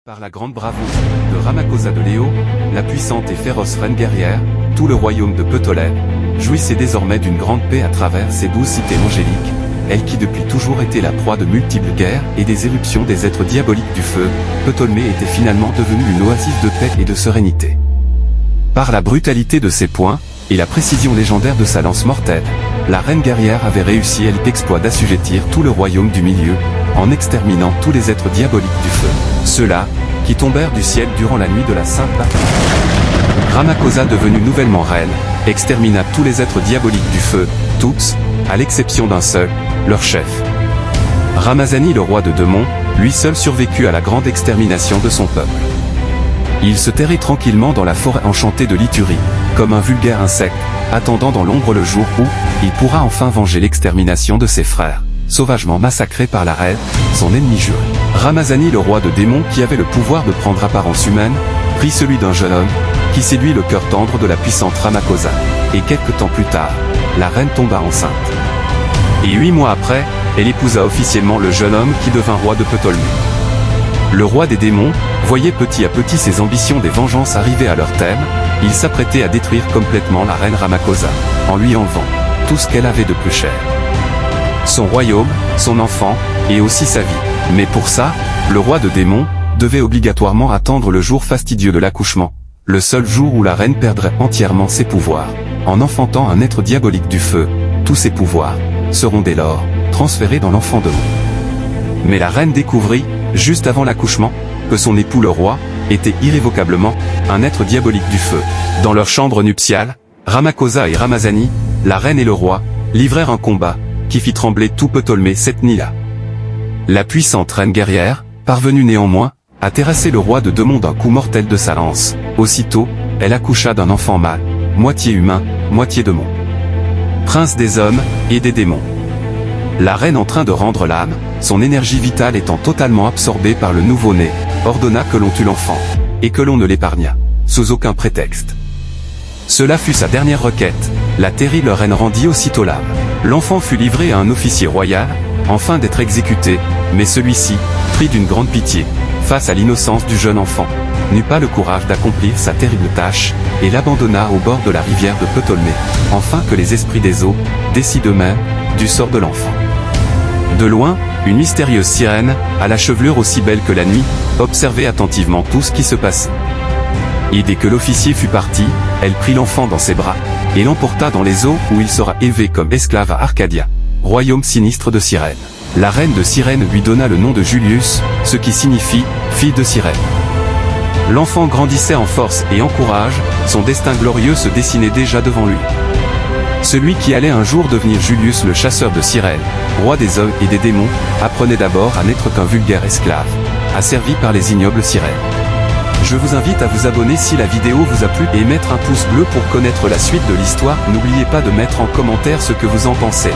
Par la grande bravoure de Ramakosa de Léo, la puissante et féroce reine guerrière, tout le royaume de Ptolémée jouissait désormais d'une grande paix à travers ses 12 cités angéliques, elle qui depuis toujours était la proie de multiples guerres et des éruptions des êtres diaboliques du feu. Ptolémée était finalement devenue une oasis de paix et de sérénité. Par la brutalité de ses poings, et la précision légendaire de sa lance mortelle, la reine guerrière avait réussi l'exploit d'assujettir tout le royaume du milieu, en exterminant tous les êtres diaboliques du feu. Ceux-là, qui tombèrent du ciel durant la nuit de la Sainte Bataille. Ramakosa, devenue nouvellement reine, extermina tous les êtres diaboliques du feu, tous, à l'exception d'un seul, leur chef. Ramazani, le roi de Demon, lui seul survécut à la grande extermination de son peuple. Il se terrait tranquillement dans la forêt enchantée de l'Iturie, comme un vulgaire insecte, attendant dans l'ombre le jour où il pourra enfin venger l'extermination de ses frères, sauvagement massacrés par la reine, son ennemi juré. Ramazani, le roi de démons qui avait le pouvoir de prendre apparence humaine, prit celui d'un jeune homme, qui séduit le cœur tendre de la puissante Ramakosa, et quelque temps plus tard, la reine tomba enceinte. Et 8 mois après, elle épousa officiellement le jeune homme qui devint roi de Ptolémée. Le roi des démons voyait petit à petit ses ambitions des vengeances arriver à leur terme, il s'apprêtait à détruire complètement la reine Ramakosa, en lui enlevant tout ce qu'elle avait de plus cher. Son royaume, son enfant, et aussi sa vie. Mais pour ça, le roi de démons devait obligatoirement attendre le jour fastidieux de l'accouchement, le seul jour où la reine perdrait entièrement ses pouvoirs. En enfantant un être diabolique du feu, tous ses pouvoirs seront dès lors transférés dans l'enfant de l'eau. Mais la reine découvrit, juste avant l'accouchement, que son époux le roi était irrévocablement un être diabolique du feu. Dans leur chambre nuptiale, Ramakosa et Ramazani, la reine et le roi, livrèrent un combat qui fit trembler tout Ptolémée cette nuit-là. La puissante reine guerrière, parvenue néanmoins à terrasser le roi de Demon d'un coup mortel de sa lance, aussitôt, elle accoucha d'un enfant mâle, moitié humain, moitié démon. Prince des hommes et des démons. La reine, en train de rendre l'âme, son énergie vitale étant totalement absorbée par le nouveau-né, ordonna que l'on tue l'enfant, et que l'on ne l'épargnât, sous aucun prétexte. Cela fut sa dernière requête, la terrible reine rendit aussitôt l'âme. L'enfant fut livré à un officier royal, enfin d'être exécuté, mais celui-ci, pris d'une grande pitié, face à l'innocence du jeune enfant, n'eut pas le courage d'accomplir sa terrible tâche, et l'abandonna au bord de la rivière de Ptolémée, afin que les esprits des eaux décident eux-mêmes du sort de l'enfant. De loin, une mystérieuse sirène, à la chevelure aussi belle que la nuit, observait attentivement tout ce qui se passait. Et dès que l'officier fut parti, elle prit l'enfant dans ses bras, et l'emporta dans les eaux où il sera élevé comme esclave à Arcadia, royaume sinistre de Cyrène. La reine de Cyrène lui donna le nom de Julius, ce qui signifie « fille de Cyrène ». L'enfant grandissait en force et en courage, son destin glorieux se dessinait déjà devant lui. Celui qui allait un jour devenir Julius le chasseur de Cyrène, roi des hommes et des démons, apprenait d'abord à n'être qu'un vulgaire esclave, asservi par les ignobles sirènes. Je vous invite à vous abonner si la vidéo vous a plu et mettre un pouce bleu pour connaître la suite de l'histoire. N'oubliez pas de mettre en commentaire ce que vous en pensez.